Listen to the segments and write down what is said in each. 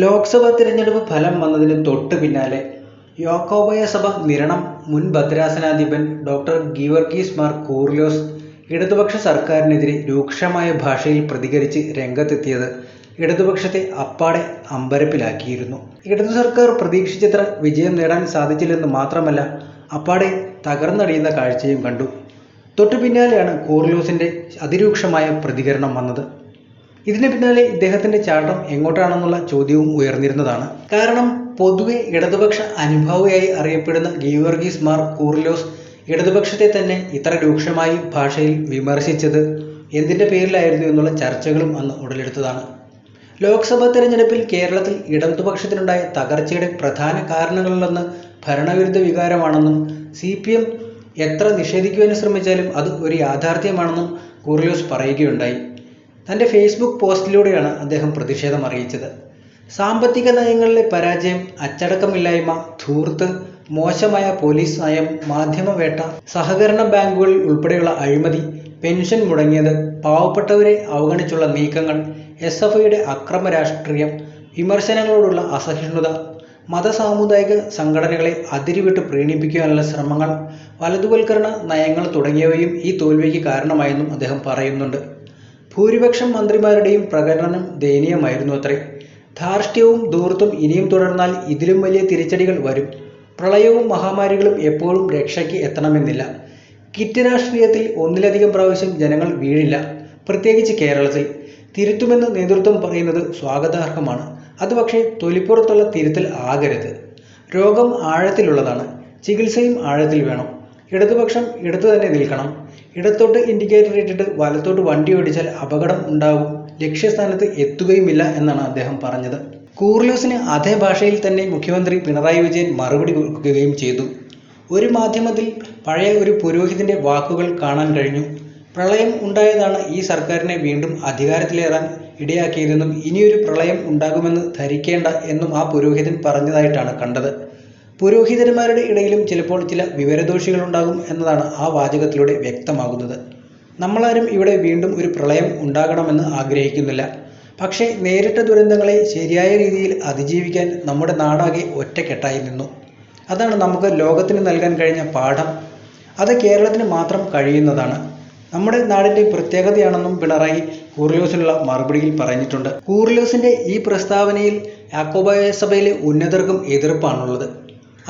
ലോക്സഭാ തിരഞ്ഞെടുപ്പ് ഫലം വന്നതിന് തൊട്ടു പിന്നാലെ യാക്കോബായ സഭ നിരണം മുൻ ഭദ്രാസനാധിപൻ ഡോക്ടർ ഗീവർഗീസ് മാർ കൂറിലോസ് ഇടതുപക്ഷ സർക്കാരിനെതിരെ രൂക്ഷമായ ഭാഷയിൽ പ്രതികരിച്ച് രംഗത്തെത്തിയത് ഇടതുപക്ഷത്തെ അപ്പാടെ അമ്പരപ്പിലാക്കിയിരുന്നു. ഇടതു സർക്കാർ പ്രതീക്ഷിച്ചത്ര വിജയം നേടാൻ സാധിച്ചില്ലെന്ന് മാത്രമല്ല, അപ്പാടെ തകർന്നടിയുന്ന കാഴ്ചയും കണ്ടു. തൊട്ടു പിന്നാലെയാണ് കൂറിലോസിന്റെ അതിരൂക്ഷമായ പ്രതികരണം വന്നത്. ഇതിന് പിന്നാലെ ഇദ്ദേഹത്തിന്റെ ചാട്ടം എങ്ങോട്ടാണെന്നുള്ള ചോദ്യവും ഉയർന്നിരുന്നതാണ്. കാരണം പൊതുവെ ഇടതുപക്ഷ അനുഭാവിയായി അറിയപ്പെടുന്ന ഗീവർഗീസ് മാർ കൂറിലോസ് ഇടതുപക്ഷത്തെ തന്നെ ഇത്ര രൂക്ഷമായി ഭാഷയിൽ വിമർശിച്ചത് എന്തിന്റെ പേരിലായിരുന്നു എന്നുള്ള ചർച്ചകളും അന്ന് ഉടലെടുത്തതാണ്. ലോക്സഭാ തെരഞ്ഞെടുപ്പിൽ കേരളത്തിൽ ഇടതുപക്ഷത്തിനുണ്ടായ തകർച്ചയുടെ പ്രധാന കാരണങ്ങളിലൊന്ന് ഭരണവിരുദ്ധ വികാരമാണെന്നും CPM എത്ര നിഷേധിക്കുവാൻ ശ്രമിച്ചാലും അത് ഒരു യാഥാർത്ഥ്യമാണെന്നും കൂറിലോസ് പറയുകയുണ്ടായി. തൻ്റെ ഫേസ്ബുക്ക് പോസ്റ്റിലൂടെയാണ് അദ്ദേഹം പ്രതിഷേധം അറിയിച്ചത്. സാമ്പത്തിക നയങ്ങളിലെ പരാജയം, അച്ചടക്കമില്ലായ്മ, ധൂർത്ത്, മോശമായ പോലീസ് നയം, മാധ്യമവേട്ട, സഹകരണ ബാങ്കുകളിൽ ഉൾപ്പെടെയുള്ള അഴിമതി, പെൻഷൻ മുടങ്ങിയത്, പാവപ്പെട്ടവരെ അവഗണിച്ചുള്ള നീക്കങ്ങൾ, SFIയുടെ അക്രമ രാഷ്ട്രീയം, വിമർശനങ്ങളോടുള്ള അസഹിഷ്ണുത, മതസാമുദായിക സംഘടനകളെ അതിരുവിട്ട് പ്രീണിപ്പിക്കാനുള്ള ശ്രമങ്ങൾ, വലതുവൽക്കരണ നയങ്ങൾ തുടങ്ങിയവയും ഈ തോൽവിക്ക് കാരണമായെന്നും അദ്ദേഹം പറയുന്നുണ്ട്. ഭൂരിപക്ഷം മന്ത്രിമാരുടെയും പ്രകടനം ദയനീയമായിരുന്നു അത്രേ. ധാർഷ്ട്യവും ധൂർത്തും ഇനിയും തുടർന്നാൽ ഇതിലും വലിയ തിരിച്ചടികൾ വരും. പ്രളയവും മഹാമാരികളും എപ്പോഴും രക്ഷയ്ക്ക് എത്തണമെന്നില്ല. കിറ്റ് രാഷ്ട്രീയത്തിൽ ഒന്നിലധികം പ്രാവശ്യം ജനങ്ങൾ വീഴില്ല, പ്രത്യേകിച്ച് കേരളത്തിൽ. തിരുത്തുമെന്ന് നേതൃത്വം പറയുന്നത് സ്വാഗതാർഹമാണ്. അത് പക്ഷേ തൊലിപ്പുറത്തുള്ള തിരുത്തൽ ആകരുത്. രോഗം ആഴത്തിലുള്ളതാണ്, ചികിത്സയും ആഴത്തിൽ വേണം. ഇടതുപക്ഷം ഇടത്തു തന്നെ നിൽക്കണം. ഇടത്തോട്ട് ഇൻഡിക്കേറ്റർ ഇട്ടിട്ട് വലത്തോട്ട് വണ്ടി ഓടിച്ചാൽ അപകടം ഉണ്ടാവും, ലക്ഷ്യസ്ഥാനത്ത് എത്തുകയുമില്ല എന്നാണ് അദ്ദേഹം പറഞ്ഞത്. കൂറിലോസിന് അതേ ഭാഷയിൽ തന്നെ മുഖ്യമന്ത്രി പിണറായി വിജയൻ മറുപടി കൊടുക്കുകയും ചെയ്തു. ഒരു മാധ്യമത്തിൽ പഴയ ഒരു പുരോഹിതന്റെ വാക്കുകൾ കാണാൻ കഴിഞ്ഞു. പ്രളയം ഉണ്ടായതാണ് ഈ സർക്കാരിനെ വീണ്ടും അധികാരത്തിലേറാൻ ഇടയാക്കിയതെന്നും ഇനിയൊരു പ്രളയം ഉണ്ടാകുമെന്ന് ധരിക്കേണ്ട എന്നും ആ പുരോഹിതൻ പറഞ്ഞതായിട്ടാണ് കണ്ടത്. പുരോഹിതന്മാരുടെ ഇടയിലും ചിലപ്പോൾ ചില വിവരദോഷികളുണ്ടാകും എന്നതാണ് ആ വാചകത്തിലൂടെ വ്യക്തമാകുന്നത്. നമ്മളാരും ഇവിടെ വീണ്ടും ഒരു പ്രളയം ഉണ്ടാകണമെന്ന് ആഗ്രഹിക്കുന്നില്ല. പക്ഷേ നേരിട്ട ദുരന്തങ്ങളെ ശരിയായ രീതിയിൽ അതിജീവിക്കാൻ നമ്മുടെ നാടാകെ ഒറ്റക്കെട്ടായി നിന്നു. അതാണ് നമുക്ക് ലോകത്തിന് നൽകാൻ കഴിഞ്ഞ പാഠം. അത് കേരളത്തിന് മാത്രം കഴിയുന്നതാണ്. നമ്മുടെ നാടിൻ്റെ പ്രത്യേകതയാണെന്നും പിണറായി കൂറിലോസിനുള്ള മറുപടിയിൽ പറഞ്ഞിട്ടുണ്ട്. കൂറിലോസിന്റെ ഈ പ്രസ്താവനയിൽ യാക്കോബായ സഭയിലെ ഉന്നതർക്കും എതിർപ്പാണുള്ളത്.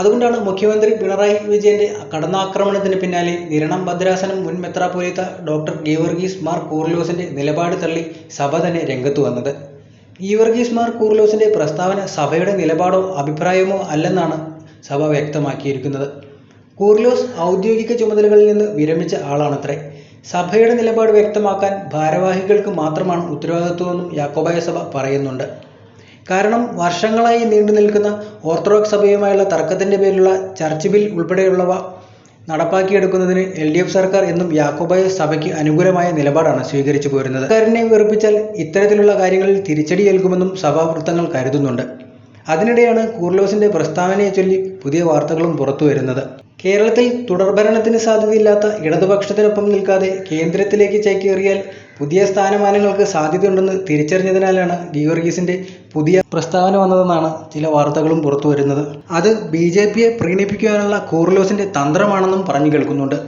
അതുകൊണ്ടാണ് മുഖ്യമന്ത്രി പിണറായി വിജയന്റെ കടന്നാക്രമണത്തിന് പിന്നാലെ നിരണം ഭദ്രാസനം മുൻ മെത്രാപ്പൊലീത്ത ഡോക്ടർ ഗീവർഗീസ് മാർ കൂറിലോസിന്റെ നിലപാട് തള്ളി സഭ തന്നെ രംഗത്ത് വന്നത്. ഗീവർഗീസ് മാർ കൂറിലോസിന്റെ പ്രസ്താവന സഭയുടെ നിലപാടോ അഭിപ്രായമോ അല്ലെന്നാണ് സഭ വ്യക്തമാക്കിയിരിക്കുന്നത്. കൂറിലോസ് ഔദ്യോഗിക ചുമതലകളിൽ നിന്ന് വിരമിച്ച ആളാണത്രേ. സഭയുടെ നിലപാട് വ്യക്തമാക്കാൻ ഭാരവാഹികൾക്ക് മാത്രമാണ് ഉത്തരവാദിത്വമെന്നും യാക്കോബായ സഭ പറയുന്നുണ്ട്. കാരണം വർഷങ്ങളായി നീണ്ടു നിൽക്കുന്ന ഓർത്തഡോക്സ് സഭയുമായുള്ള തർക്കത്തിന്റെ പേരിലുള്ള ചർച്ച് ബിൽ ഉൾപ്പെടെയുള്ളവ നടപ്പാക്കിയെടുക്കുന്നതിന് LDF സർക്കാർ എന്നും യാക്കോബായ സഭയ്ക്ക് അനുകൂലമായ നിലപാടാണ് സ്വീകരിച്ചു പോരുന്നത്. സർക്കാരിനെ വെറുപ്പിച്ചാൽ ഇത്തരത്തിലുള്ള കാര്യങ്ങളിൽ തിരിച്ചടിയേൽക്കുമെന്നും സഭാവൃത്തങ്ങൾ കരുതുന്നുണ്ട്. അതിനിടെയാണ് കൂറിലോസിന്റെ പ്രസ്താവനയെ ചൊല്ലി പുതിയ വാർത്തകളും പുറത്തു വരുന്നത്. കേരളത്തിൽ തുടർഭരണത്തിന് സാധ്യതയില്ലാത്ത ഇടതുപക്ഷത്തിനൊപ്പം നിൽക്കാതെ കേന്ദ്രത്തിലേക്ക് ചേക്കേറിയാൽ പുതിയ സ്ഥാനമാനങ്ങൾക്ക് സാധ്യതയുണ്ടെന്ന് തിരിച്ചറിഞ്ഞതിനാലാണ് ഗീവർഗീസിന്റെ പുതിയ പ്രസ്താവന വന്നതെന്നാണ് ചില വാർത്തകളും പുറത്തു വരുന്നത്. അത് BJPയെ പ്രീണിപ്പിക്കുവാനുള്ള കൂറിലോസിന്റെ തന്ത്രമാണെന്നും പറഞ്ഞു കേൾക്കുന്നുണ്ട്.